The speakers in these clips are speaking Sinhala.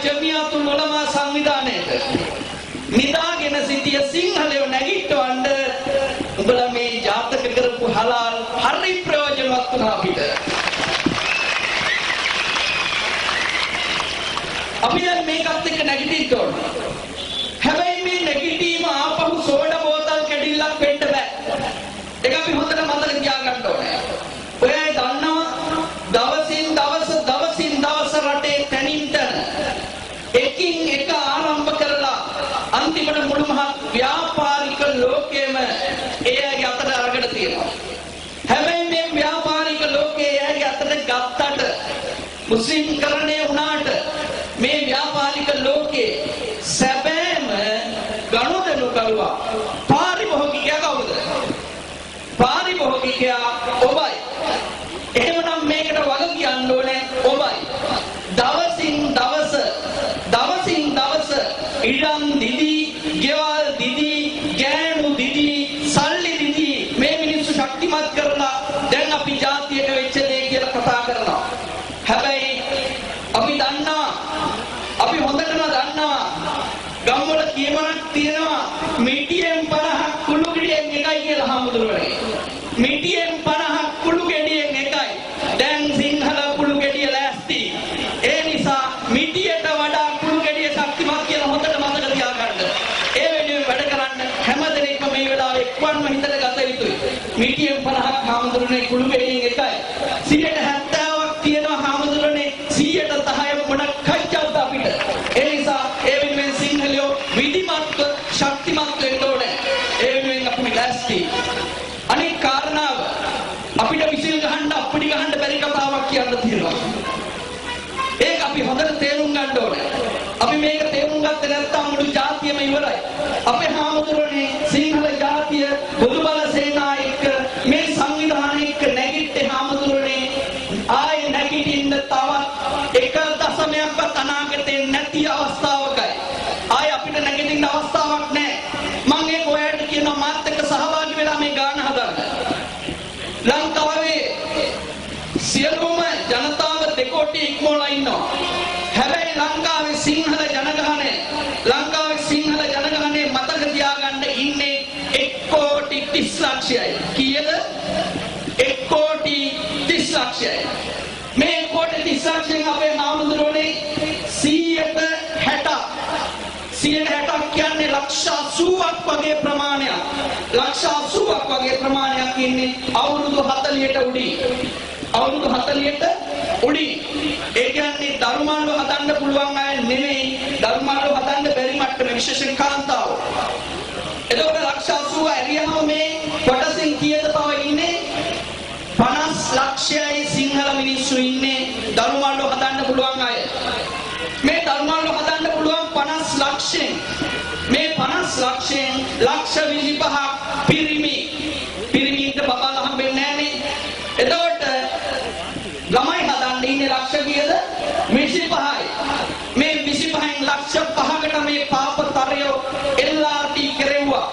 ජමියාතුල් උලමා සංවිධානයට නිදාගෙන සිටිය සිංහලයෝ නැගිටවන්න උඹලා මේ ජාතක කරපු හලාල් හරි ප්‍රයෝජනවත් වුණා අපිට. අපි දැන් මේකත් එක්ක නැගිටින්න ඕන. හැබැයි මේ නැගිටීම ආපහු සෝඩා බෝතල් කැඩිල්ලක් වෙන්න බෑ. ඒක අපි හොඳට මතක තියාගන්න ඕනේ. ඔයයි දන්නවා දවසින් දවස රටේ තැනින් තැන එකින් එක ආරම්භ කරලා අන්තිමට මුළු මහත් ව්‍යාපාරික ලෝකෙම එයාගේ අතට අරගෙන තියෙනවා. හැබැයි මේ ව්‍යාපාරික ලෝකයේ එයාගේ අතට ගත්තට මුස්ලිම්කරණය වුණාට මේ ව්‍යාපාරික ලෝකයේ සැබෑම ගනුදෙනු කරුවා පාරිභෝගිකයා කවුද? පාරිභෝගිකයා ඔබයි. එහෙමනම් මේකට වග කියන්න ඕනේ ඔබයි. දවසින් දවස ඉඩම් දිදි, ගෙවල් දිදි, ගෑනු දිදි, සල්ලි දිදි මේ මිනිස්සු ශක්තිමත් කරලා දැන් අපි ජාතියට වෙච්ච දේ කියලා කතා කරනවා. හැබැයි අපි දන්නවා, අපි හොඳටම දන්නවා ගම්වල කියමනක් තියෙනවා මිටියෙන් 50ක් කුළු ගෙඩියෙන් එකයි කියලා හාමුදුරුවනේ. මිටියෙන් 50ක් කුළු ගෙඩියෙන් එකයි. දැන් සිංහල කුළු ගෙඩිය ලෑස්ති. ඒ නිසා මිටියට වඩා කුළු ගෙඩිය ශක්තිමත් කියලා හොඳට මතක තියාගන්න. ඒ වෙනුවෙන් වැඩ කරන්න හැමදෙනෙක්ම මේ වෙලාවේ එක්වන්ම හිතට ගත යුතුයි. මිටියෙන් 50ක් හාමුදුරුවනේ කුළු ගෙඩියෙන් එකයි. 70ක් තියෙනවා හාමුදුරුවනේ 110 මොන කච්චල්ද අපිට. ඒ නිසා ඒ වෙනුවෙන් සිංහලයෝ විධිමත්ව ශක්තිමත් වෙන්න ඕනේ. ඒ වෙනුවෙන් අපි ලෑස්ති. අනිත් කාරණාව අපිට විසිල් ගහන්න අප්පුඩි ගහන්න බැරි කතාවක් කියන්න තියෙනවා. ඒක අපි හොඳට තේරුම් ගන්න ඕනේ. අපි මේක තේරුම් ගත්තේ නැත්නම් මුළු ජාතියම ඉවරයි. අපේ හාමුදුරනේ සිංහල ජාතිය බොදුබල සේනා එක්ක මේ සංවිධානය එක්ක නැගිට්ටේ හාමුදුරනේ ආයේ නැගිටින්න තවත් එක දශමයක්වත් අනාගතේ නැති අවස්ථාවකයි. ආයේ අපිට නැගිටින්න අවස්ථාවක් නැහැ. මම ඒක ඔයාලට කියනවා මාත් එක්ක සහභාගී වෙලා මේ ගාන හදන්න. ලංකාවේ සියලුම ජනතාව දෙකෝටි ඉක්මවලා ඉන්නවා. හැබැයි ලංකාවේ සිංහල ජනගහනය මතක තියාගන්න ඉන්නේ 1,30,00,000යි. කීයද? 1,30,00,000යි. මේ 1,30,00,000න් අපේ හාමුදුරුවනේ 160ක් කියන්නේ 180ක් වගේ ප්‍රමාණයක්. 180ක් වගේ ප්‍රමාණයක් ඉන්නේ අවුරුදු 40ට උඩින්. අවුරුදු 40ට උඩින්. ඒ කියන්නේ ධර්මාලු හදන්න පුළුවන් අය නෙමෙයි, ධර්මාලු හදන්න බැරි මට්ටමේ විශේෂයෙන් කාන්තාව. එතකොට 180 ඇරියම මේ කොටසින් කීයද තව ඉන්නේ? 50 ලක්ෂයයි සිංහල මිනිස්සු ඉන්නේ ධර්මාලු හදන්න පුළුවන් අය. මේ ධර්මාලු හදන්න පුළුවන් 50 ලක්ෂයෙන් මේ 50 ලක්ෂයෙන් 125ක් පිරිමින්ට බබාලා හම්බෙන්නේ නැහනේ. එතකොට ළමයි හදන්න ඉන්නේ ලක්ෂ කීයද? 25යි. මේ 25න් ලක්ෂ 5කට මේ පාපතරය LRT කෙරෙව්වා.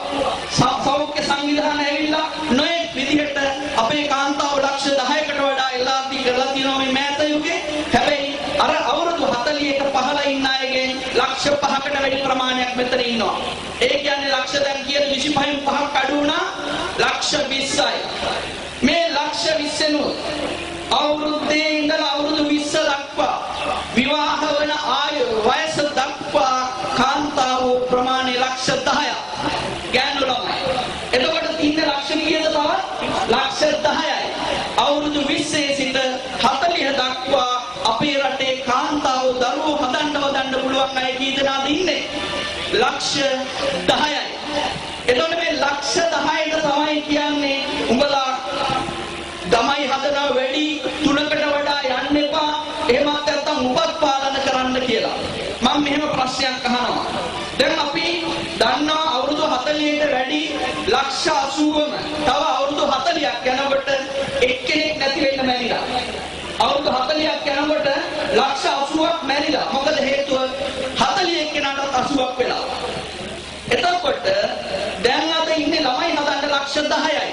සෞඛ්‍ය සංවිධානය ඇවිල්ලා නොයෙක් විදිහට අපේ කාන්තාව ලක්ෂ 10කට වඩා LRT කරලා තියෙනවා මේ මෑත යුගයේ. හැබැයි අර අවුරුදු 40ක පහළ ඉන්න අයගෙන් ලක්ෂ 5කට වැඩි ප්‍රමාණයක් මෙතන ඉන්නවා. ඒ කියන්නේ ලක්ෂ දැන් කියන 25න් 5ක් අඩු වුණා ලක්ෂ 20යි. මේ ලක්ෂ 20 අවුරුද්දේ ඉඳලා අවුරුදු 20 දක්වා විවාහ වන වයස දක්වා කාන්තාව ප්‍රමාණය ලක්ෂ 10ක්. ගෑනු ළමයි. එතකොට තින්න ලක්ෂ කීයද තව? ලක්ෂ 10යි. අවුරුදු 20 සිට 40 දක්වා අපේ රටේ කාන්තාව දරුවෝ හදන්න පුළුවන් අය කී දෙනාද ඉන්නේ? ලක්ෂ 10යි. එතකොට මේ ලක්ෂ 10ට තමයි කියන්නේ උඹලා ගමයි හදනවා වැඩි 3කට වඩා යන්න එපා. එහෙමත් නැත්නම් උපත් පාලන කරන්න කියලා. මම මෙහෙම ප්‍රශ්නයක් අහනවා. දැන් අපි දන්නවා අවුරුදු 40ට වැඩි ලක්ෂ 80ම තව අවුරුදු 40ක් යනකොට එක්කෙනෙක් නැති වෙන්න මැරිලා. අවුරුදු 40ක් යනකොට ලක්ෂ 80ක් මැරිලා. මොකද හේතුව 40 කෙනාටත් 80ක් වෙලා. එතකොට දැන් අද ඉන්නේ ළමයි හදන්න ලක්ෂ 10යි.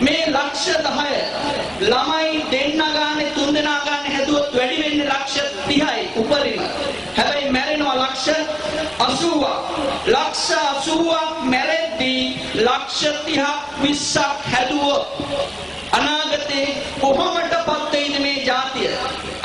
මේ ලක්ෂ 10 ළමයි දෙන්න ගානේ 3 දෙනා ගානේ හැදුවොත් වැඩි වෙන්නේ ලක්ෂ 30යි උපරිම. හැබැයි 80ක් ලක්ෂ 80ක් මැරෙද්දී ලක්ෂ 30ක් 20ක් හැදුවොත් අනාගතේ කොහොමද